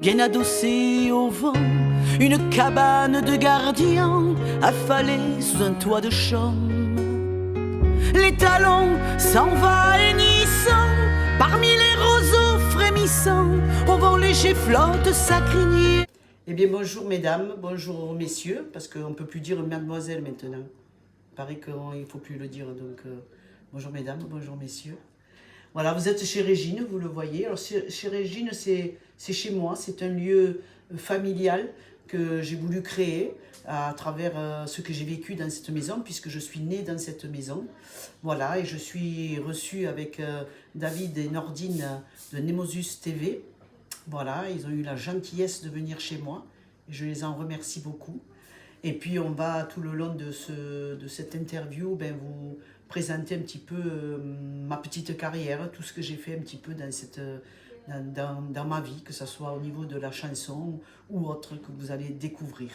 Bien adossé au vent, une cabane de gardien affalée sous un toit de chaume. Les talons s'envahissant parmi les roseaux frémissants, au vent léger flotte sa crinière. Eh bien bonjour mesdames, bonjour messieurs, parce qu'on ne peut plus dire mademoiselle maintenant. Il paraît qu'il ne faut plus le dire, donc bonjour mesdames, bonjour messieurs. Voilà, vous êtes chez Régine, vous le voyez. Alors chez Régine, c'est chez moi, c'est un lieu familial que j'ai voulu créer à travers ce que j'ai vécu dans cette maison, puisque je suis née dans cette maison. Voilà, et je suis reçue avec David et Nordine de Nemosus TV. Voilà, ils ont eu la gentillesse de venir chez moi, et je les en remercie beaucoup. Et puis on va tout le long de cette interview vous présenter un petit peu ma petite carrière, tout ce que j'ai fait un petit peu dans ma vie, que ce soit au niveau de la chanson ou autre que vous allez découvrir.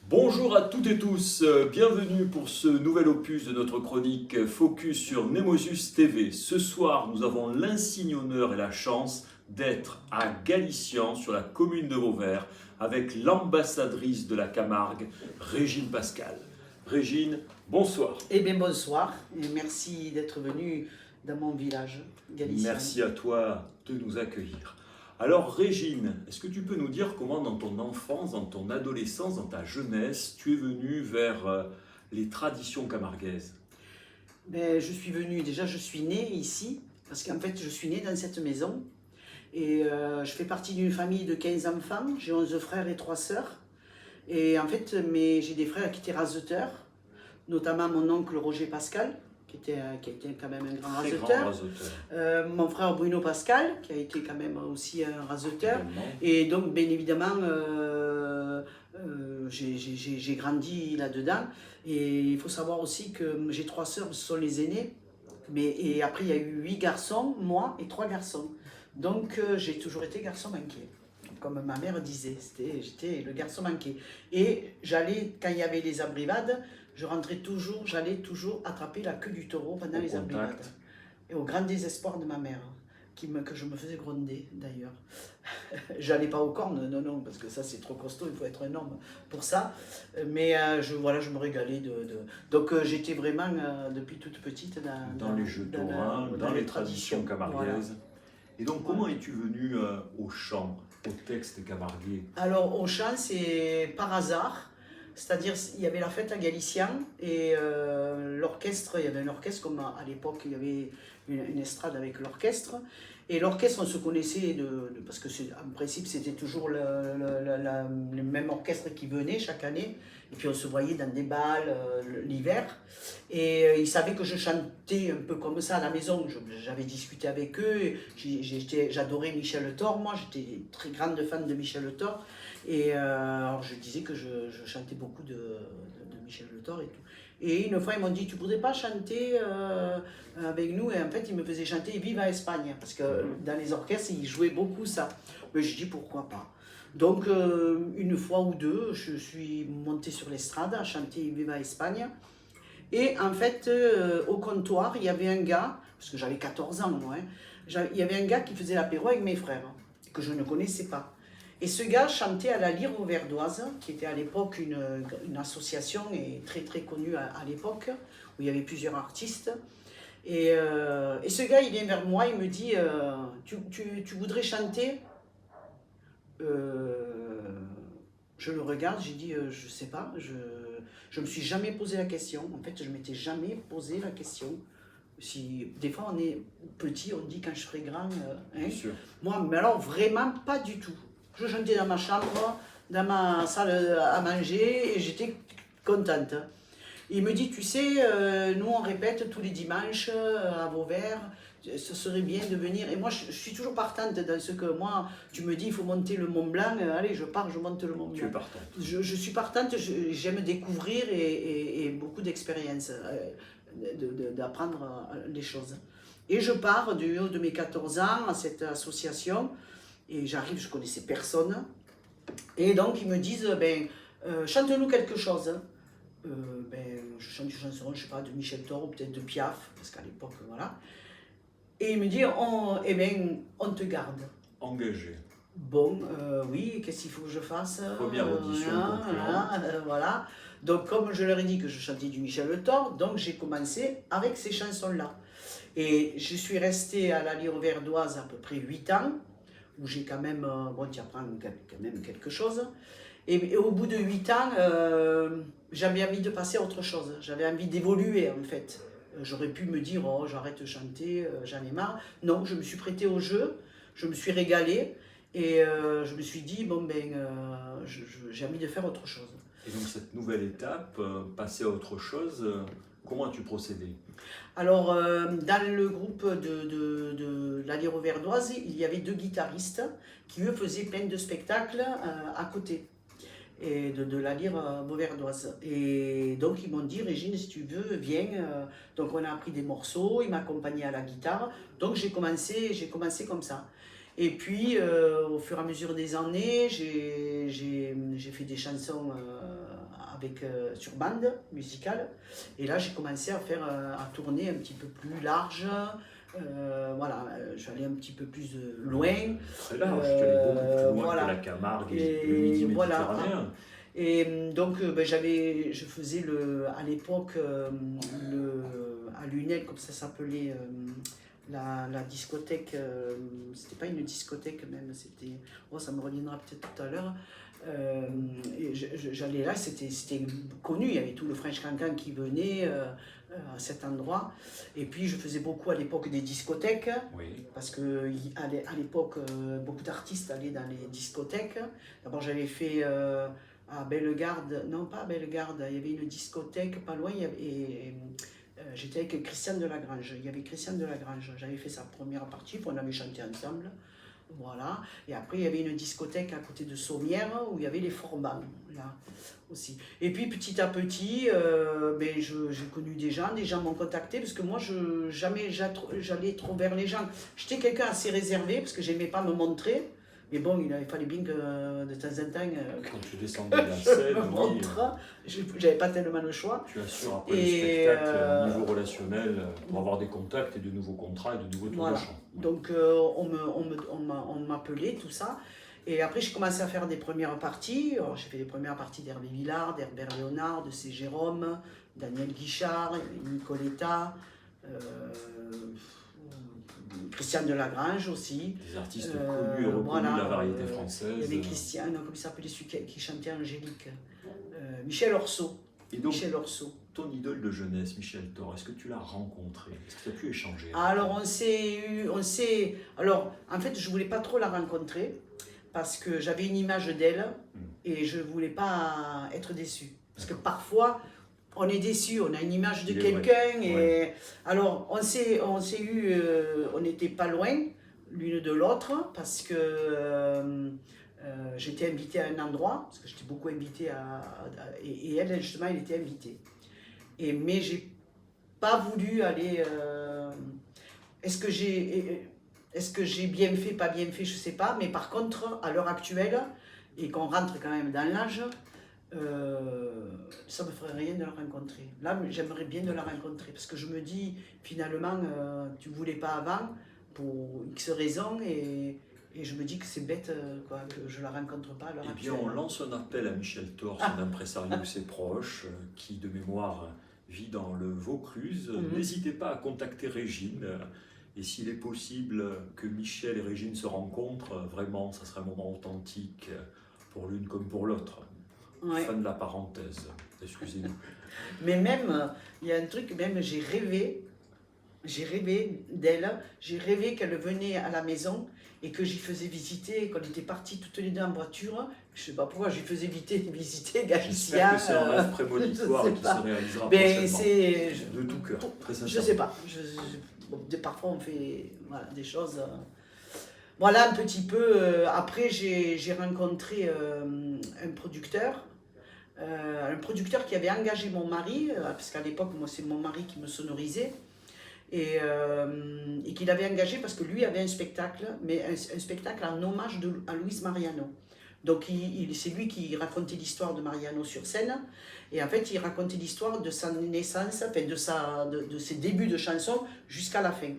Bonjour à toutes et tous, bienvenue pour ce nouvel opus de notre chronique Focus sur Nemosus TV. Ce soir, nous avons l'insigne honneur et la chance d'être à Galician, sur la commune de Vauvert, avec l'ambassadrice de la Camargue, Régine Pascal. Régine, bonsoir. Eh bien bonsoir, et merci d'être venu dans mon village galicien. Merci à toi de nous accueillir. Alors Régine, est-ce que tu peux nous dire comment dans ton enfance, dans ton adolescence, dans ta jeunesse, tu es venue vers les traditions camarguaises? Je suis venue, déjà je suis née ici, parce qu'en fait je suis née dans cette maison. Et je fais partie d'une famille de 15 enfants, j'ai 11 frères et 3 sœurs. Et en fait, j'ai des frères qui étaient raseteurs, notamment mon oncle Roger Pascal, qui était quand même un grand raseteur. Mon frère Bruno Pascal, qui a été quand même aussi un raseteur. Et donc, bien évidemment, j'ai grandi là-dedans. Et il faut savoir aussi que j'ai 3 sœurs, ce sont les aînés. Et après, il y a eu 8 garçons, moi et 3 garçons. Donc, j'ai toujours été garçon manqué. Comme ma mère disait, j'étais le garçon manqué. Et j'allais, quand il y avait les abrivades, j'allais toujours attraper la queue du taureau pendant les abrivades. Et au grand désespoir de ma mère, que je me faisais gronder d'ailleurs. J'allais pas aux cornes, non, parce que ça c'est trop costaud, il faut être un homme pour ça. Mais je me régalais. Donc j'étais vraiment, depuis toute petite, dans les jeux taurins, dans les traditions camarguaises. Voilà. Et donc, comment es-tu venue au chant, au texte camarguais? Alors, au chant, c'est par hasard. C'est-à-dire, il y avait la fête à Galician et l'orchestre, il y avait un orchestre, comme à l'époque, il y avait une estrade avec l'orchestre. Et l'orchestre, on se connaissait, parce que en principe, c'était toujours le même orchestre qui venait chaque année. Et puis on se voyait dans des balles l'hiver. Et ils savaient que je chantais un peu comme ça à la maison. J'avais discuté avec eux. J'adorais Michel Thor. Moi, j'étais très grande fan de Michel Thor. Et alors, je disais que je chantais beaucoup de Michel Thor et tout. Et une fois, ils m'ont dit, tu ne voudrais pas chanter avec nous? Et en fait, ils me faisaient chanter Viva Espagne. Parce que dans les orchestres, ils jouaient beaucoup ça. Mais je dis, pourquoi pas? Donc, une fois ou deux, je suis montée sur l'estrade à chanter Viva Espagne. Et en fait, au comptoir, il y avait un gars, parce que j'avais 14 ans, moi, il y avait un gars qui faisait l'apéro avec mes frères, que je ne connaissais pas. Et ce gars chantait à la Lyre auverdoise, qui était à l'époque une association et très très connue à l'époque, où il y avait plusieurs artistes. Et ce gars, il vient vers moi, il me dit tu voudrais chanter? Je le regarde, j'ai dit je sais pas, je me suis jamais posé la question. En fait, je m'étais jamais posé la question. Des fois, on est petit, on dit quand je serai grand. Bien sûr. Moi, mais alors vraiment pas du tout. Je chantais dans ma chambre, dans ma salle à manger, et j'étais contente. Il me dit, tu sais, nous on répète tous les dimanches à Vauvert, ce serait bien de venir. Et moi, je suis toujours partante dans ce que moi, tu me dis, il faut monter le Mont Blanc. Allez, je pars, je monte le Mont Blanc. Tu es partante. Je suis partante, j'aime découvrir et beaucoup d'expérience, d'apprendre les choses. Et je pars du haut de mes 14 ans à cette association. Et j'arrive, je connaissais personne. Et donc, ils me disent, chante-nous quelque chose. Je chante une chanson, je sais pas, de Michel Thor ou peut-être de Piaf, parce qu'à l'époque, voilà. Et il me dit, on te garde. engagé. Bon, oui, qu'est-ce qu'il faut que je fasse? Première audition concluante. Voilà. Donc, comme je leur ai dit que je chantais du Michel Le Thor, donc j'ai commencé avec ces chansons-là. Et je suis restée à la Lyre Verdoise à peu près 8 ans, où j'ai quand même, bon, tu apprends quand même quelque chose. Et au bout de 8 ans, j'avais envie de passer à autre chose. J'avais envie d'évoluer, en fait. J'aurais pu me dire, oh, j'arrête de chanter, j'en ai marre. Non, je me suis prêtée au jeu, je me suis régalée. Et je me suis dit, bon, ben, j'ai envie de faire autre chose. Et donc cette nouvelle étape, passer à autre chose, comment as-tu procédé? Alors, dans le groupe de la Lyre Verdoise, il y avait 2 guitaristes qui, eux, faisaient plein de spectacles à côté et de la Lyre Beauverdoise. Et donc, ils m'ont dit, Régine, si tu veux, viens. Donc, on a appris des morceaux, ils m'accompagnaient à la guitare. Donc, j'ai commencé comme ça. Et puis, au fur et à mesure des années, j'ai fait des chansons sur bande musicale. Et là, j'ai commencé à tourner un petit peu plus large. Voilà, je suis allé un petit peu plus loin. Très large, tu allais beaucoup plus loin voilà. que la Camargue et le Midi méditerranéen. Et donc, ben, je faisais à l'époque à Lunel, comme ça s'appelait. La discothèque, c'était pas une discothèque même, c'était, oh, ça me reviendra peut-être tout à l'heure. J'allais là, c'était connu, il y avait tout le French Cancan qui venait à cet endroit. Et puis je faisais beaucoup à l'époque des discothèques, Oui. parce qu'à l'époque, beaucoup d'artistes allaient dans les discothèques. D'abord j'avais fait à Bellegarde, non pas à Bellegarde, il y avait une discothèque pas loin, j'étais avec Christian Delagrange. Il y avait Christian Delagrange. J'avais fait sa première partie, puis on avait chanté ensemble. Voilà. Et après, il y avait une discothèque à côté de Sommières où il y avait les Forbans, là aussi. Et puis, petit à petit, ben, j'ai connu des gens m'ont contacté parce que moi, jamais j'allais trop vers les gens. J'étais quelqu'un assez réservé parce que j'aimais pas me montrer. Mais bon, il fallait bien que de temps en temps, Quand tu descendais de la scène, me montre. J'avais pas tellement le choix. Tu assures après le spectacle au niveau relationnel pour avoir des contacts et de nouveaux contrats et de nouveaux tours de chant. Donc on m'appelait, tout ça. Et après, j'ai commencé à faire des premières parties. J'ai fait des premières parties d'Hervé Villard, d'Herbert Léonard, de C. Jérôme, Daniel Guichard, Nicoletta. Christian Delagrange aussi. Des artistes connus et reconnus voilà, de la variété française. Il y avait Christian, comment il s'appelait celui qui chantait Angélique, Michel Orso. Et donc, Michel Orso. ton idole de jeunesse, Michel Thor, est-ce que tu l'as rencontré? Est-ce que tu as pu échanger? Alors alors en fait je voulais pas trop la rencontrer parce que j'avais une image d'elle et je voulais pas être déçue. Parce que parfois on est déçu, on a une image de quelqu'un et ouais. Alors on s'est eu, on n'était pas loin l'une de l'autre parce que j'étais invitée à un endroit, parce que j'étais beaucoup invitée et elle justement elle était invitée. Mais j'ai pas voulu aller. Est-ce que j'ai bien fait, pas bien fait, je sais pas. Mais par contre, à l'heure actuelle, et qu'on rentre quand même dans l'âge, ça me ferait rien de la rencontrer. Là, j'aimerais bien de la rencontrer parce que je me dis finalement, tu voulais pas avant pour X raisons et je me dis que c'est bête quoi, que je la rencontre pas à l'heure actuelle. Eh bien, on lance un appel à Michel Thor, son impresario et ses proches, qui de mémoire vit dans le Vaucluse. N'hésitez pas à contacter Régine. Et s'il est possible que Michel et Régine se rencontrent, vraiment, ça serait un moment authentique pour l'une comme pour l'autre. Ouais. Fin de la parenthèse, excusez-nous. Mais même, il y a un truc, même j'ai rêvé d'elle, j'ai rêvé qu'elle venait à la maison et que j'y faisais visiter, qu'on était partis toutes les deux en voiture, je sais pas pourquoi, j'y faisais visiter Galicia. J'espère que c'est un rêve prémonitoire qui se réalisera prochainement. De tout cœur, très sincèrement. Je sais pas, parfois on fait des choses... Voilà un petit peu, après j'ai rencontré un producteur qui avait engagé mon mari, parce qu'à l'époque, moi c'est mon mari qui me sonorisait, et qu'il avait engagé parce que lui avait un spectacle, mais un spectacle en hommage à Luis Mariano. Donc c'est lui qui racontait l'histoire de Mariano sur scène, et en fait il racontait l'histoire de sa naissance, enfin de ses débuts de chansons jusqu'à la fin.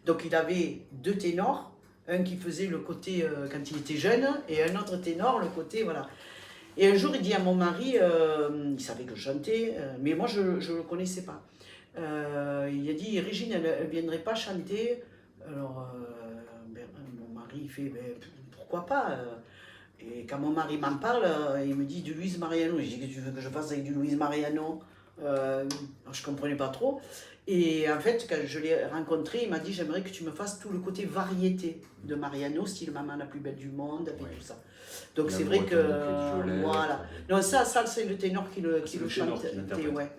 Donc il avait 2 ténors, Un qui faisait le côté quand il était jeune, et un autre ténor, le côté, voilà. Et un jour, il dit à mon mari, il savait que je chantais, mais moi, je ne le connaissais pas. Il a dit, Régine, elle ne viendrait pas chanter. Alors, mon mari, il fait, ben, pourquoi pas Et quand mon mari m'en parle, il me dit du Louise Mariano. Je dis, que tu veux que je fasse avec du Louise Mariano alors, je ne comprenais pas trop. Et en fait, quand je l'ai rencontré, il m'a dit, j'aimerais que tu me fasses tout le côté variété de Mariano, style Maman la plus belle du monde, avec tout ça. Donc c'est vrai que, voilà. Non, ça c'est le ténor qui le chante. Ouais.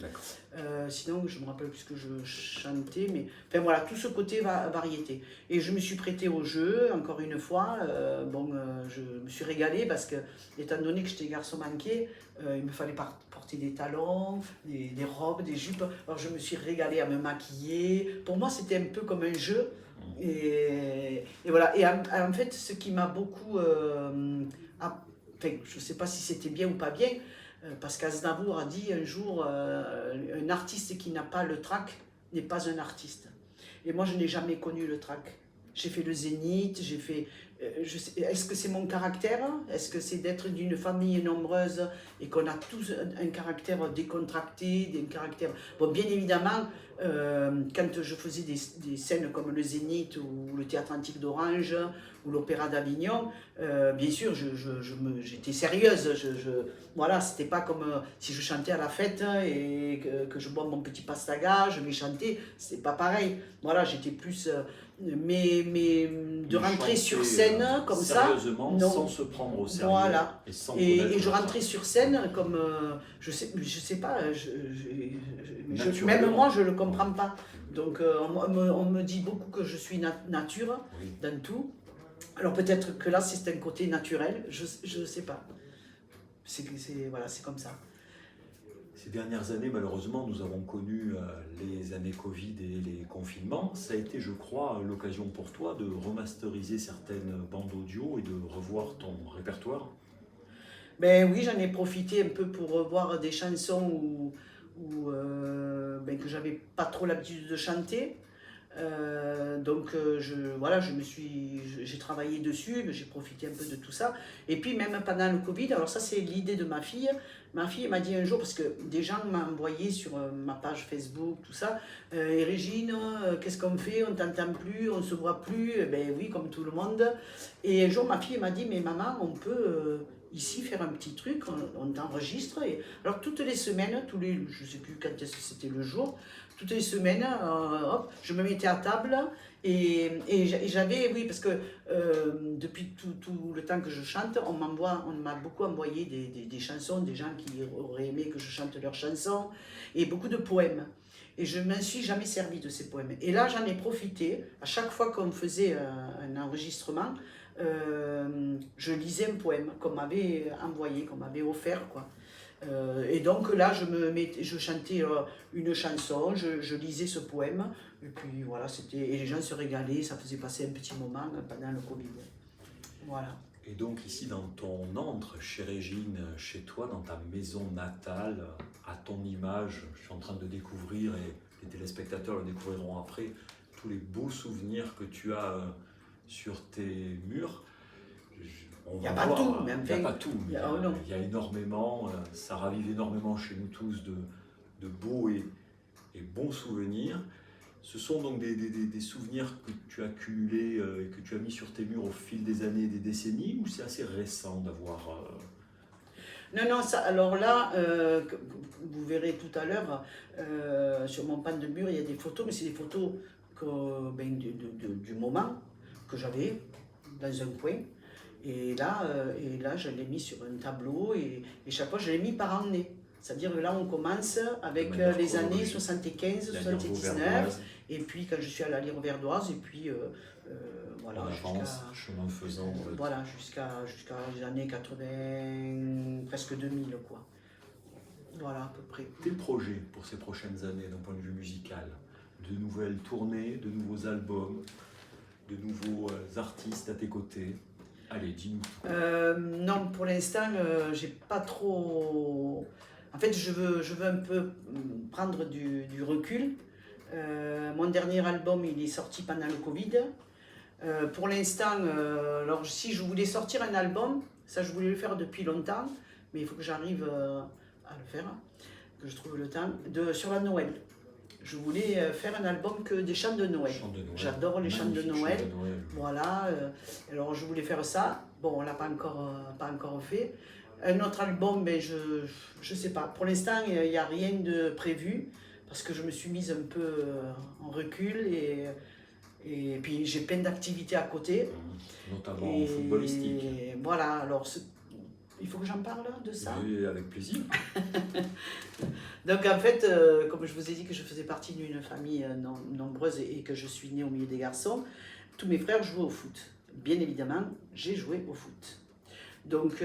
Sinon, je ne me rappelle plus ce que je chantais, mais enfin voilà, tout ce côté variété. Et je me suis prêtée au jeu, encore une fois. Je me suis régalée parce que, étant donné que j'étais garçon manqué, il me fallait porter des talons, des robes, des jupes. Alors je me suis régalée à me maquiller. Pour moi, c'était un peu comme un jeu. Et voilà. Et en fait, ce qui m'a beaucoup... je ne sais pas si c'était bien ou pas bien, parce qu'Aznavour a dit un jour, un artiste qui n'a pas le trac n'est pas un artiste. Et moi, je n'ai jamais connu le trac. J'ai fait le Zénith, j'ai fait... est-ce que c'est mon caractère? Est-ce que c'est d'être d'une famille nombreuse et qu'on a tous un caractère décontracté, un caractère... Bon, bien évidemment, quand je faisais des scènes comme le Zénith ou le Théâtre Antique d'Orange ou l'Opéra d'Avignon, bien sûr, j'étais sérieuse. Voilà, c'était pas comme si je chantais à la fête et que je bois mon petit pastaga, je vais chanter, c'est pas pareil. Voilà, j'étais plus... mais de rentrer sur scène comme ça, non, sans se prendre au sérieux. Voilà. Et je rentrais sur scène comme je sais pas, même moi je le comprends pas. Donc on me dit beaucoup que je suis nature dans tout. Alors peut-être que là c'est un côté naturel, je sais pas. Voilà, c'est comme ça. Ces dernières années, malheureusement, nous avons connu les années Covid et les confinements. Ça a été, je crois, l'occasion pour toi de remasteriser certaines bandes audio et de revoir ton répertoire. Ben oui, j'en ai profité un peu pour revoir des chansons que j'avais pas trop l'habitude de chanter. J'ai travaillé dessus, j'ai profité un peu de tout ça. Et puis même pendant le Covid, alors ça c'est l'idée de ma fille. Ma fille m'a dit un jour, parce que des gens m'ont envoyé sur ma page Facebook, tout ça, et Régine, qu'est-ce qu'on fait? On t'entend plus, on se voit plus. Ben oui, comme tout le monde. Et un jour ma fille m'a dit, mais maman, on peut ici faire un petit truc, on t'enregistre. Alors toutes les semaines, je ne sais plus quand c'était le jour, toutes les semaines, je me mettais à table et j'avais, oui, parce que depuis tout le temps que je chante, on m'a beaucoup envoyé des chansons, des gens qui auraient aimé que je chante leurs chansons, et beaucoup de poèmes. Et je ne m'en suis jamais servi de ces poèmes. Et là, j'en ai profité, à chaque fois qu'on faisait un enregistrement, je lisais un poème qu'on m'avait envoyé, qu'on m'avait offert, quoi. Et donc là, je chantais une chanson, je lisais ce poème, et puis voilà, et les gens se régalaient, ça faisait passer un petit moment pendant le Covid. Voilà. Et donc ici, dans ton antre, chez Régine, chez toi, dans ta maison natale, à ton image, je suis en train de découvrir, et les téléspectateurs le découvriront après, tous les beaux souvenirs que tu as sur tes murs. Il n'y a pas tout, même. Il n'y a pas tout, mais il y a énormément, ça ravive énormément chez nous tous de beaux et bons souvenirs. Ce sont donc des souvenirs que tu as cumulés et que tu as mis sur tes murs au fil des années et des décennies, ou c'est assez récent d'avoir... Non, ça, alors là, vous verrez tout à l'heure, sur mon pan de mur, il y a des photos, mais c'est des photos du moment que j'avais dans un coin. Et là, je l'ai mis sur un tableau et chaque fois, je l'ai mis par année. C'est-à-dire que là, on commence avec les années 75, 79, et puis quand je suis à la Lyre Verdoise, et puis voilà, chemin faisant. Voilà, jusqu'à les années 80, presque 2000, quoi. Voilà, à peu près. Tes projets pour ces prochaines années, d'un point de vue musical? De nouvelles tournées, de nouveaux albums, de nouveaux artistes à tes côtés? Allez, dis-nous. Non, pour l'instant, j'ai pas trop... En fait, je veux un peu prendre du recul. Mon dernier album, il est sorti pendant le Covid. Pour l'instant, alors si je voulais sortir un album, ça je voulais le faire depuis longtemps, mais il faut que j'arrive à le faire, que je trouve le temps, sur la Noël. Je voulais faire un album que des chants de Noël. J'adore les chants de Noël. Voilà, alors je voulais faire ça. Bon, on ne l'a pas encore fait. Un autre album, mais je sais pas. Pour l'instant, il n'y a rien de prévu parce que je me suis mise un peu en recul et puis j'ai plein d'activités à côté. Notamment footballistique. Voilà, alors il faut que j'en parle de ça. Oui, avec plaisir. Donc en fait, comme je vous ai dit que je faisais partie d'une famille nombreuse et que je suis née au milieu des garçons, tous mes frères jouaient au foot. Bien évidemment, j'ai joué au foot. Donc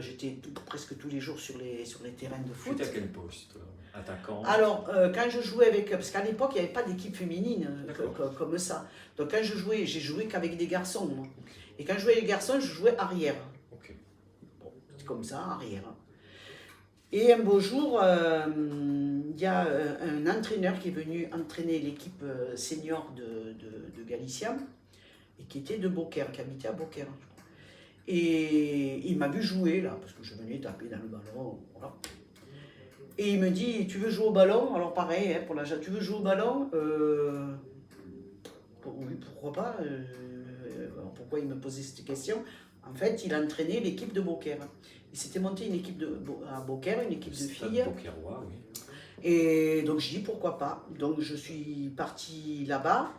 j'étais presque tous les jours sur les terrains de foot. Tu étais à quel poste? Attaquant? Alors, quand je jouais avec... Parce qu'à l'époque, il n'y avait pas d'équipe féminine comme ça. Donc quand je jouais, j'ai joué qu'avec des garçons. Moi. Et quand je jouais avec les garçons, je jouais arrière. Okay. Bon, c'est comme ça, arrière. Et un beau jour, il y a un entraîneur qui est venu entraîner l'équipe senior de Galicia et qui était de Beaucaire, qui habitait à Beaucaire. Et il m'a vu jouer là, parce que je venais taper dans le ballon. Voilà. Et il me dit, tu veux jouer au ballon? Alors pareil, hein, pour la tu veux jouer au ballon? Oui, pourquoi pas? Pourquoi il me posait cette question? En fait, il entraînait l'équipe de Beaucaire. Il s'était monté une équipe à Beaucaire, une équipe de filles. Beaucairois, oui. Et donc je dis pourquoi pas. Donc je suis parti là-bas.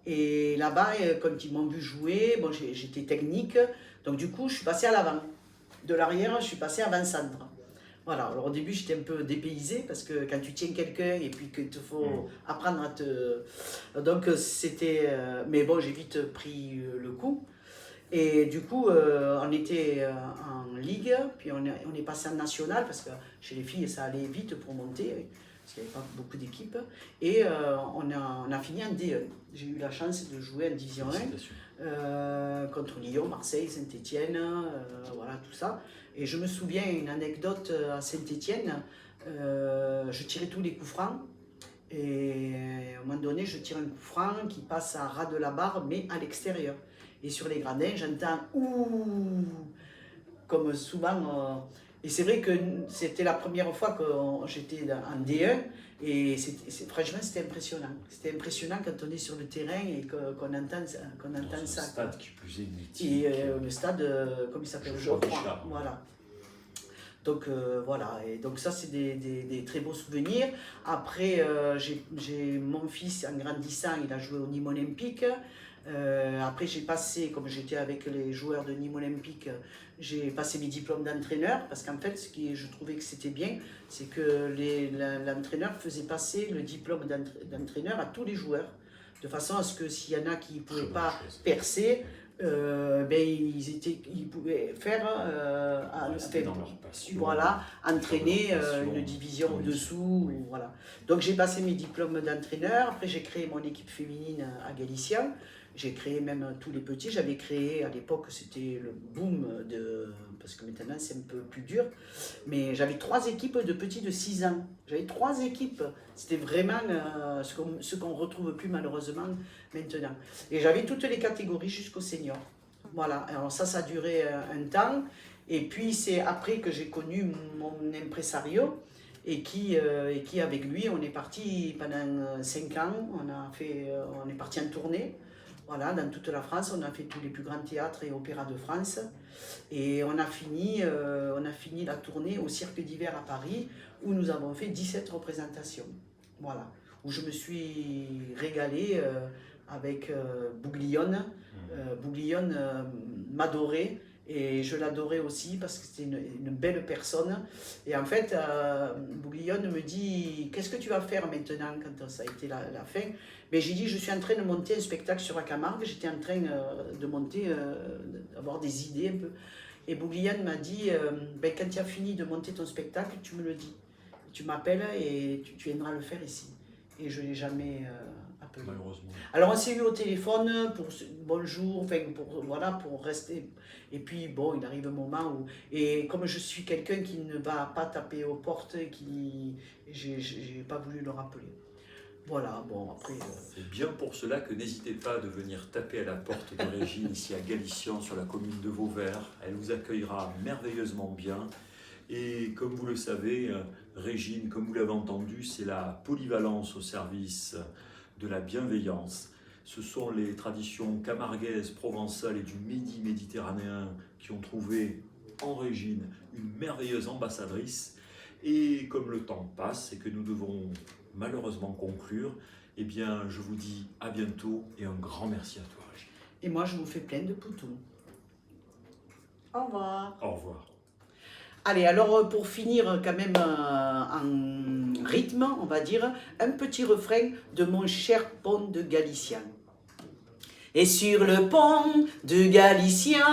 Et là-bas, quand ils m'ont vu jouer, bon, j'étais technique. Donc du coup, je suis passé à l'avant. De l'arrière, je suis passé avant-centre. Voilà, alors au début j'étais un peu dépaysée parce que quand tu tiens quelqu'un et puis qu'il te faut apprendre à te... Donc c'était... Mais bon, j'ai vite pris le coup. Et du coup, on était en Ligue, puis on est passé en National parce que chez les filles ça allait vite pour monter, parce qu'il n'y avait pas beaucoup d'équipes. Et on a fini en D1. J'ai eu la chance de jouer en Division 1 contre Lyon, Marseille, Saint-Étienne, voilà tout ça. Et je me souviens une anecdote à Saint-Étienne, je tirais tous les coups francs. Et à un moment donné, je tire un coup franc qui passe à ras de la barre, mais à l'extérieur. Et sur les gradins, j'entends ouh, comme souvent. Et c'est vrai que c'était la première fois que j'étais en D1. Et franchement, c'était impressionnant. C'était impressionnant quand on est sur le terrain et qu'on entend ça. Dans un stade qui plus est mythique. Et le stade, comme il s'appelle, Geoffroy. Voilà. Donc voilà, et donc ça c'est des très beaux souvenirs. Après, j'ai mon fils en grandissant, il a joué au Nîmes Olympique. Après j'ai passé, comme j'étais avec les joueurs de Nîmes Olympique, j'ai passé mes diplômes d'entraîneur, parce qu'en fait je trouvais que c'était bien, c'est que l'entraîneur faisait passer le diplôme d'entraîneur à tous les joueurs, de façon à ce que s'il y en a qui ne pouvaient pas percer, ils pouvaient faire dans leur passion, voilà, entraîner passion, une division au-dessous. Voilà. Donc j'ai passé mes diplômes d'entraîneur, après j'ai créé mon équipe féminine à Galicia, j'ai créé même tous les petits, j'avais créé à l'époque, c'était le boom, parce que maintenant c'est un peu plus dur, mais j'avais 3 équipes de petits de 6 ans, j'avais 3 équipes, c'était vraiment ce qu'on ne retrouve plus malheureusement maintenant. Et j'avais toutes les catégories jusqu'au senior. Voilà, alors ça a duré un temps, et puis c'est après que j'ai connu mon impresario, et qui avec lui, on est parti pendant 5 ans, on est parti en tournée. Voilà, dans toute la France, on a fait tous les plus grands théâtres et opéras de France. Et on a fini la tournée au Cirque d'hiver à Paris, où nous avons fait 17 représentations. Voilà, où je me suis régalée avec Bouglione. Bouglione m'adorait. Et je l'adorais aussi parce que c'était une belle personne. Et en fait, Bouglione me dit, qu'est-ce que tu vas faire maintenant quand ça a été la fin? Mais j'ai dit, je suis en train de monter un spectacle sur la Camargue. J'étais en train de monter, d'avoir des idées un peu. Et Bouglione m'a dit, quand tu as fini de monter ton spectacle, tu me le dis. Tu m'appelles et tu viendras le faire ici. Et je ne l'ai jamais appelé. Malheureusement. Alors on s'est eu au téléphone pour bonjour, pour rester. Et puis bon, il arrive un moment où, et comme je suis quelqu'un qui ne va pas taper aux portes, j'ai pas voulu le rappeler. Voilà, bon après... C'est bien pour cela que n'hésitez pas de venir taper à la porte de Régine ici à Galician sur la commune de Vauvert. Elle vous accueillera merveilleusement bien. Et comme vous le savez, Régine, comme vous l'avez entendu, c'est la polyvalence au service de la bienveillance. Ce sont les traditions camarguaises, provençales et du Midi méditerranéen qui ont trouvé en Régine une merveilleuse ambassadrice. Et comme le temps passe et que nous devons malheureusement conclure, eh bien je vous dis à bientôt et un grand merci à toi Régine. Et moi je vous fais plein de poutous. Au revoir. Au revoir. Allez, alors pour finir quand même en rythme, on va dire, un petit refrain de mon cher pont de Galicien. Et sur le pont de Galicien,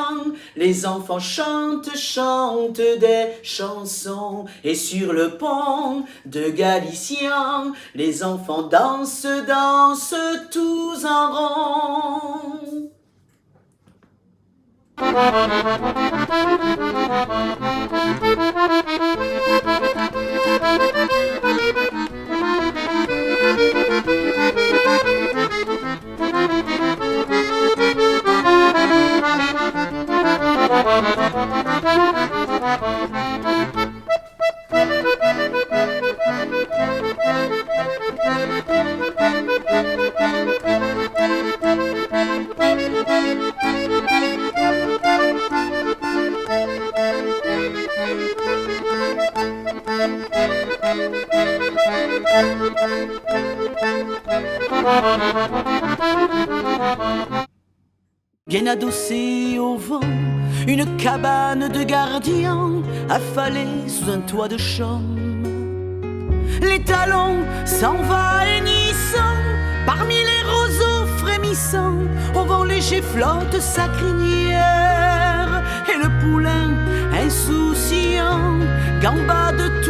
les enfants chantent des chansons. Et sur le pont de Galicien, les enfants dansent tous en rond. Bien adossée au vent, une cabane de gardien affalée sous un toit de chaume. Les talons s'envahissant parmi les roseaux frémissants, au vent léger flotte sa crinière, et le poulain insouciant gambade